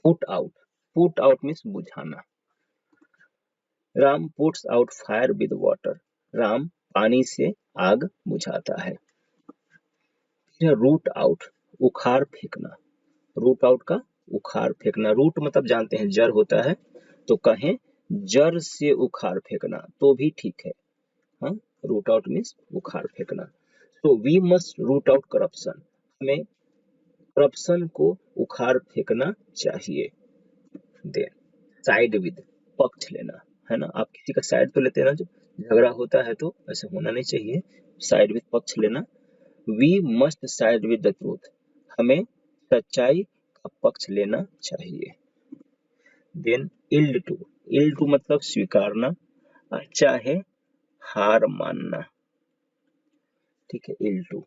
put out, put out means बुझाना। Ram puts out fire with water, Ram पानी से आग बुझाता है। रूट आउट, उखाड़ फेंकना, रूट आउट का उखाड़ फेंकना। रूट मतलब जानते हैं जड़ होता है, तो कहें जड़ से उखाड़ फेंकना तो भी ठीक है। हाँ, रूट आउट मीन्स उखाड़ फेंकना। तो we must root out corruption, हमें करप्शन को उखाड़ फेंकना चाहिए। देन साइड विद, पक्ष लेना, है ना, आप किसी का साइड तो लेते हैं ना, जब झगड़ा होता है तो ऐसे होना नहीं चाहिए। साइड विद पक्ष लेना। We must side with the truth, हमें सच्चाई का पक्ष लेना चाहिए। Then yield to, yield to मतलब स्वीकारना, चाहे हार मानना, ठीक है। इल्ड टू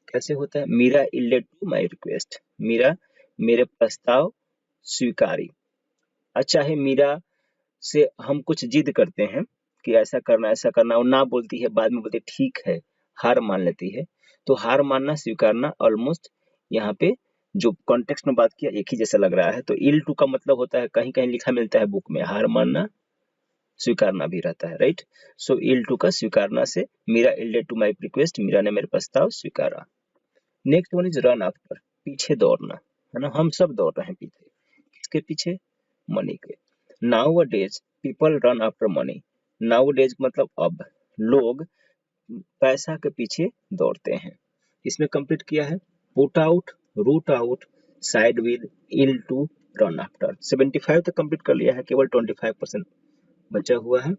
कैसे होता है, Meera yielded to my request, Meera मेरे प्रस्ताव स्वीकारी। अच्छा है, मीरा से हम कुछ जिद करते हैं कि ऐसा करना, और ना बोलती है, बाद में बोलती ठीक है, हार मान लेती है। तो हार मानना स्वीकारना ऑलमोस्ट यहाँ पे जो कॉन्टेक्स्ट में बात किया एक ही जैसा लग रहा है। तो इल टू का मतलब होता है, कहीं कहीं लिखा मिलता है बुक में, हार मानना स्वीकारना भी रहता है, राइट। सो इल टू का स्वीकारना से Meera yielded to my request, Meera ने मेरे प्रस्ताव स्वीकारा। Next one is run after, पीछे दौड़ना, है ना, हम सब दौड़ रहे हैं पीछे, किसके पीछे, मनी के। Now days people run after money, now days मतलब अब, लोग पैसा के पीछे दौड़ते हैं। इसमें कंप्लीट किया है put out, root out, side with, yield to, run after. 75 तक कंप्लीट कर लिया है, केवल 25% बचा हुआ है।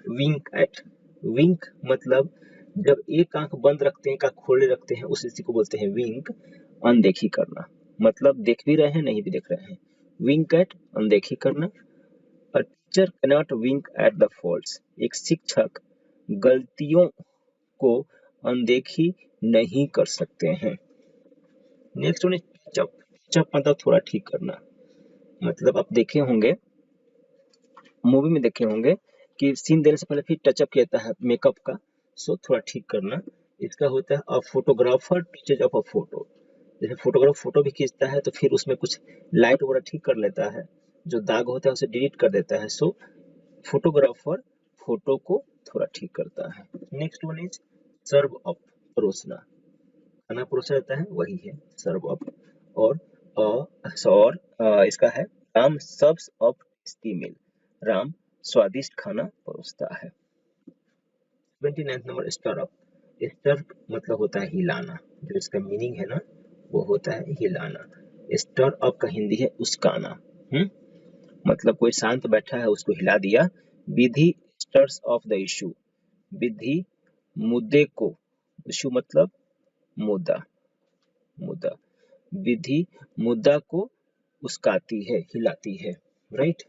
विंक एट, विंक मतलब जब एक आंख बंद रखते हैं, एक आंख खोले रखते हैं, उस स्थिति को बोलते हैं विंक। अनदेखी करना मतलब देख भी रहे हैं नहीं भी देख रहे हैं। विंक एट अनदेखी करना। A teacher cannot wink at the faults. एक शिक्षक गलतियों को अनदेखी नहीं कर सकते हैं। नेक्स्ट वन टचअप, टचअप मतलब थोड़ा ठीक करना। मतलब आप देखे होंगे, मूवी में देखे होंगे कि सीन देने से पहले फिर टचअप किया जाता है मेकअप का, सो थोड़ा ठीक करना। इसका होता है a photographer touch-up a photo. जैसे फोटोग्राफर फोटो भी खींचता है तो फिर उसमें कुछ लाइट वगैरह ठीक कर लेता है, जो दाग होता है उसे डिलीट कर देता है। सो फोटोग्राफर फोटो को थोड़ा ठीक करता है। Next one is serve up, परोसना। खाना परोसा जाता है वही है सर्व अप। और इसका है राम सर्व्स अप टेस्टी मील, राम स्वादिष्ट खाना परोसता है। 29 नंबर स्टर अप, स्टर मतलब होता है हिलाना, जो इसका मीनिंग है ना वो होता है हिलाना। स्टर अप का हिंदी है उस्काना। मतलब कोई शांत बैठा है उसको हिला दिया। विधि स्टर्स ऑफ द इशू, विधि मुद्दे को, इशू मतलब मुद्दा, मुद्दा, विधि मुद्दा को उस्काती है, हिलाती है, राइट।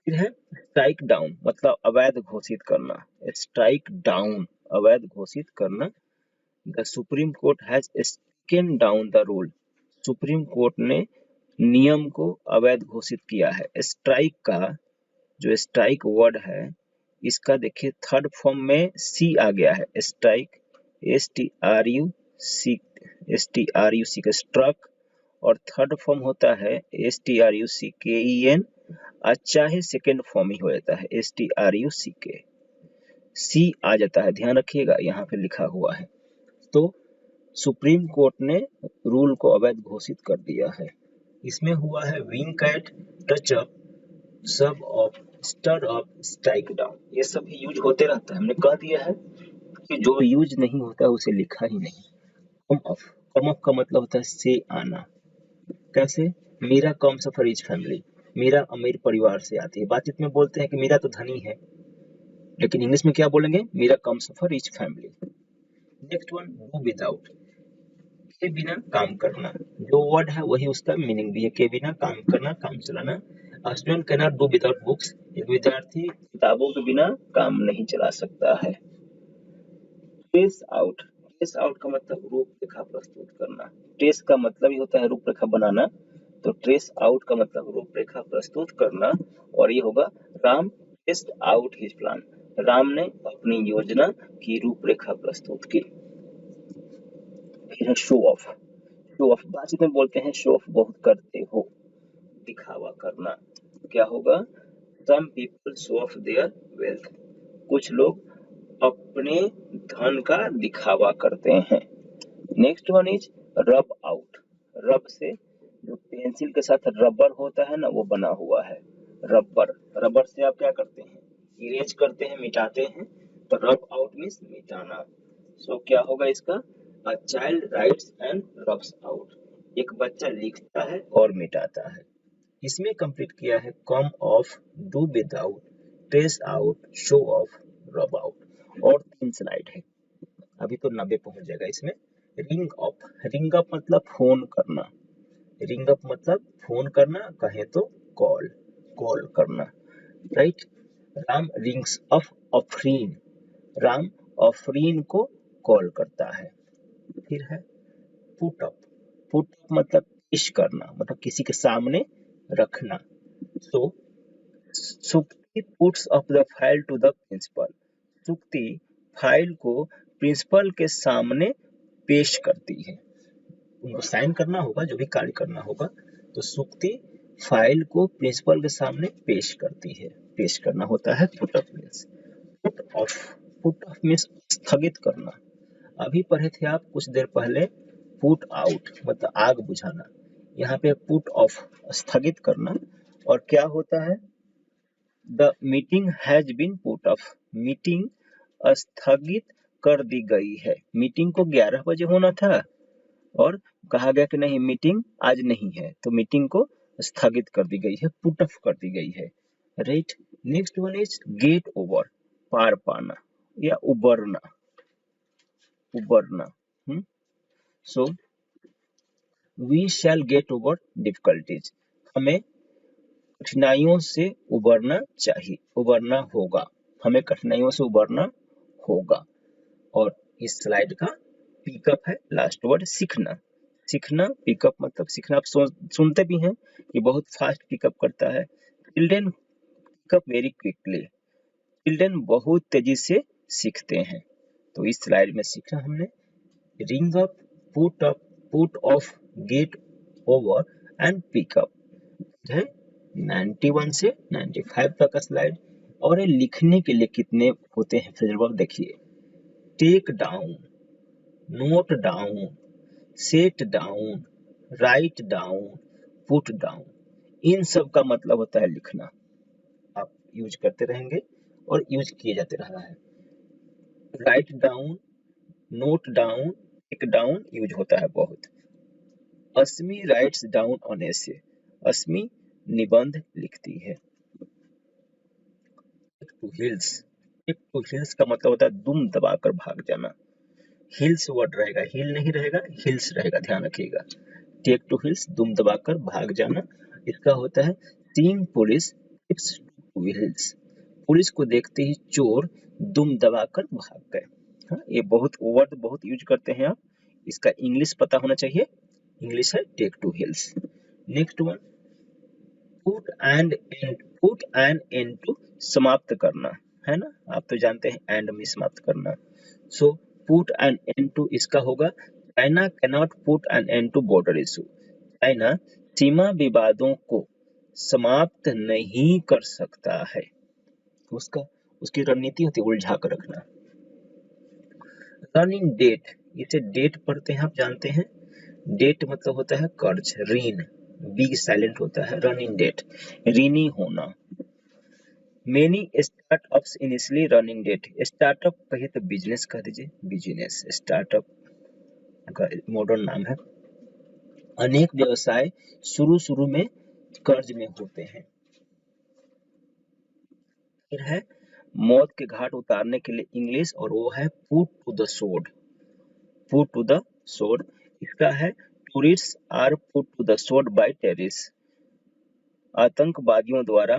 फिर है स्ट्राइक डाउन मतलब अवैध घोषित करना। स्ट्राइक डाउन अवैध घोषित करना। The supreme court has stricken down the rule, supreme court ने नियम को अवैध घोषित किया है। स्ट्राइक का जो स्ट्राइक वर्ड है इसका देखिए थर्ड फॉर्म में सी आ गया है, स्ट्राइक, STRUC का स्ट्रक, और थर्ड फॉर्म होता है STRUCKEN, चाहे सेकेंड फॉर्म ही हो जाता है STRUCK, सी आ जाता है, ध्यान रखिएगा यहाँ पे लिखा हुआ है। तो सुप्रीम कोर्ट ने रूल को अवैध घोषित कर दिया है। इसमें हुआ है wink at, touch up, sub off, stir up, strike down, ये सब भी यूज होते रहता है। हमने कह दिया है कि जो यूज नहीं होता उसे लिखा ही नहीं। कम ऑफ, कम ऑफ का मतलब होता है से आना। कैसे? Meera comes of rich family, Meera अमीर परिवार से आती है। बातचीत में बोलते हैं कि मीरा तो धनी है, लेकिन इंग्लिश में क्या बोलेंगे? Meera comes of rich family. Next one do without, के बिना काम करना, जो वर्ड है वही उसका मीनिंग भी है, के बिना काम करना, काम चलाना। Student can not do without books, एक विद्यार्थी किताबों के बिना काम नहीं चला सकता है। ट्रेस आउट, ट्रेस आउट का मतलब रूपरेखा प्रस्तुत करना। ट्रेस का मतलब ही होता है रूपरेखा बनाना, तो ट्रेस आउट का मतलब रूपरेखा प्रस्तुत करना। और ये होगा Ram traced out his plan, Ram ने अपनी योजना की रूपरेखा प्रस्तुत की। फिर है शो ऑफ, शो ऑफ बातचीत में बोलते हैं शो ऑफ बहुत करते हो, दिखावा करना। क्या होगा? Some people show off their wealth, कुछ लोग अपने धन का दिखावा करते हैं। Next one is rub out, rub से जो पेंसिल के साथ रबर होता है ना वो बना हुआ है, रबर, रबर से आप क्या करते हैं? इरेज करते हैं, मिटाते हैं, तो रब आउट मीन्स मिटाना। सो क्या होगा इसका? A child rights and rubs out, एक बच्चा लिखता है और मिटाता है। इसमें कंप्लीट किया है come off, do without, trace out, show off, rub out, और 3 स्लाइड है, अभी तो 90 पहुंच जाएगा इसमें। रिंग अप, रिंग अप मतलब फोन करना, रिंग अप मतलब फोन करना, कहे तो कॉल, कॉल करना, right. Ram rings up Afreen, Ram Afreen को कॉल करता है। फिर है पुट अप, पुट अप मतलब पेश करना, मतलब किसी के सामने रखना। So Sukti puts up the file to the principal, Sukti file को प्रिंसिपल के सामने पेश करती है, उनको साइन करना होगा, जो भी कार्य करना होगा, तो सुक्ति फाइल को प्रिंसिपल के सामने पेश करती है, पेश करना होता है put up means. Put off, put off means स्थगित करना। अभी पढ़े थे आप कुछ देर पहले पुट आउट मतलब आग बुझाना, यहाँ पे पुट ऑफ स्थगित करना। और क्या होता है? The meeting has been put off, meeting स्थगित कर दी गई है। मीटिंग को 11 बजे होना था और कहा गया कि नहीं मीटिंग आज नहीं है, तो मीटिंग को स्थगित कर दी गई है, पुट ऑफ कर दी गई है। Right. Next one is get over, पार पाना या उबरना, उबरना। So we shall get over difficulties, हमें कठिनाइयों से उबरना चाहिए, उबरना होगा, हमें कठिनाइयों से उबरना होगा। और इस स्लाइड का पिकअप है लास्ट वर्ड सीखना। सीखना, पिकअप मतलब सीखना। आप सुनते भी हैं कि बहुत फास्ट पिकअप करता है। Children pickup very quickly, children बहुत तेजी से सीखते हैं। तो इस स्लाइड में सीखा हमने ring up, put off, get over and pickup है 91 से 95 तक का स्लाइड। और ये लिखने के लिए कितने होते हैं फ्रेजल वर्ब देखिए, take down, note down, set down, write down, put down, इन सब का मतलब होता है लिखना। आप यूज करते रहेंगे और यूज किए जाते रहा है। Write down, note down, take down use होता है बहुत। Asmi writes down on essay, Asmi निबंध लिखती है। To heels, take to heels का मतलब होता है दुम दबाकर भाग जाना। हिल्स वर्ड रहेगा, हिल नहीं रहेगा, हिल्स रहेगा, ध्यान रखिएगा। टेक टू हिल्स, दुम दबाकर भाग जाना। इसका होता है seeing police tips to heels, police को देखते ही चोर दुम दबाकर भाग गए। हाँ, ये बहुत वर्ड बहुत यूज करते हैं आप, इसका इंग्लिश पता होना चाहिए। इंग्लिश है take to heels. Next one put an end to, समाप्त करना, है ना, आप तो जानते हैं एंड में समाप्त करना। So put an end to इसका होगा China cannot put an end to border issue, China सीमा विवादों को समाप्त नहीं कर सकता है। तो उसकी रणनीति होती है उलझा कर रखना। रनिंग डेट, इसे डेट पढ़ते हैं, आप जानते हैं डेट मतलब होता है कर्ज, ऋण, बी साइलेंट होता है, रनिंग डेट ऋणी होना। Many startups initially running debt, startup कहिए तो बिजनेस कह दीजिए, बिजनेस स्टार्टअप का मॉडर्न नाम है। अनेक व्यवसाय शुरू में कर्ज में होते हैं। फिर है मौत के घाट उतारने के लिए इंग्लिश, और वो है put to the sword, put to the sword. इसका है tourists are put to the sword by terrorist, आतंकवादियों द्वारा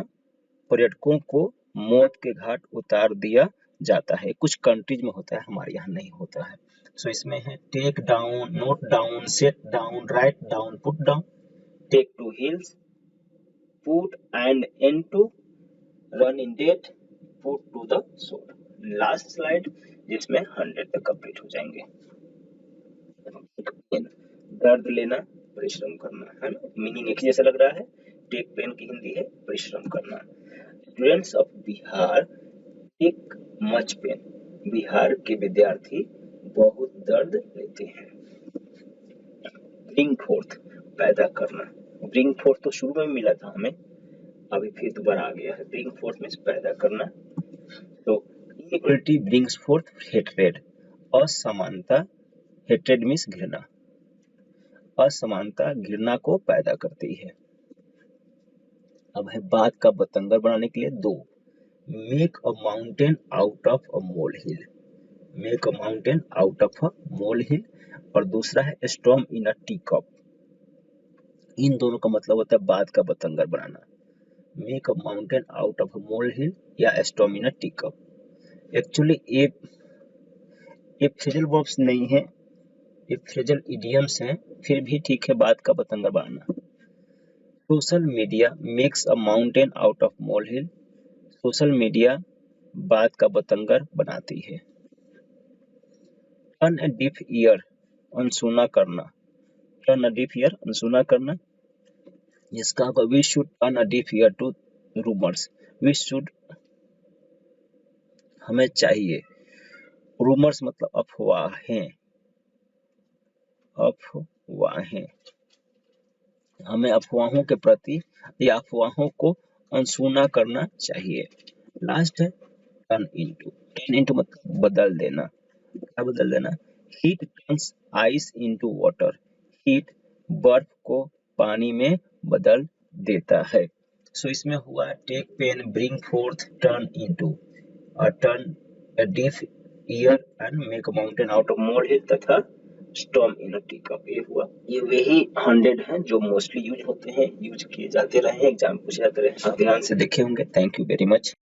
पर्यटकों को मौत के घाट उतार दिया जाता है। कुछ कंट्रीज में होता है, हमारे यहाँ नहीं होता है। सो इसमें है take down, note down, set down, write down, put down. Take to heels, put end end to, run in debt, put to the sword. Last slide जिसमें 100 तक कंप्लीट हो जाएंगे। दर्द लेना, परिश्रम करना, है ना, मीनिंग एक जैसा लग रहा है। टेक पेन की हिंदी है परिश्रम करना। Students of Bihar take much pain, Bihar के विद्यार्थी बहुत दर्द लेते हैं। ब्रिंग फोर्थ, पैदा करना। ब्रिंग फोर्थ तो शुरू में मिला था हमें, अभी फिर दोबारा आ गया है। ब्रिंग फोर्थ मीन्स पैदा करना। तो इनइक्वालिटी ब्रिंग्स फोर्थ हेट्रेड, असमानता, हेट्रेड मीन्स घृणा, असमानता घृणा को पैदा करती है। अब है बात का बतंगर बनाने के लिए दो, make a mountain out of a mole hill, make a mountain out of a mole hill, और दूसरा है storm in a tea cup. इन दोनों का मतलब होता है बात का बतंगर बनाना, make a mountain out of a mole hill या storm in a tea cup. Actually ये फ्रेजल वर्ब्स नहीं है, ये फ्रेजल इडियम्स हैं, फिर भी ठीक है बात का बतंगर बनाना। Social media makes a mountain out of mole hill, social media बात का बतंगर बनाती है। टर्न अ डिफ ईयर, अनसुना करना, टर्न अ डिफ ईयर, अनसुना करना। इसका होगा we should turn a deaf ear to rumours, we should हमें चाहिए, रूमर्स मतलब अफवाहें, अफवाहें, हमें अफवाहों के प्रति या अफवाहों को अनसुना करना चाहिए। लास्ट है टर्न इनटू, टर्न इनटू मतलब बदल देना। क्या बदल देना? Heat turns ice into water. Heat बर्फ को पानी में बदल देता है। सो इसमें हुआ take pain, bring forth, turn into, turn a deaf ear and make a mountain out of molehill तथा storm in a teacup। ये हुआ। ये वही 100 हैं जो मोस्टली यूज होते हैं, यूज किए जाते रहे, एग्जाम पूछे जाते रहे, आप ध्यान से देखे होंगे। Thank you very much.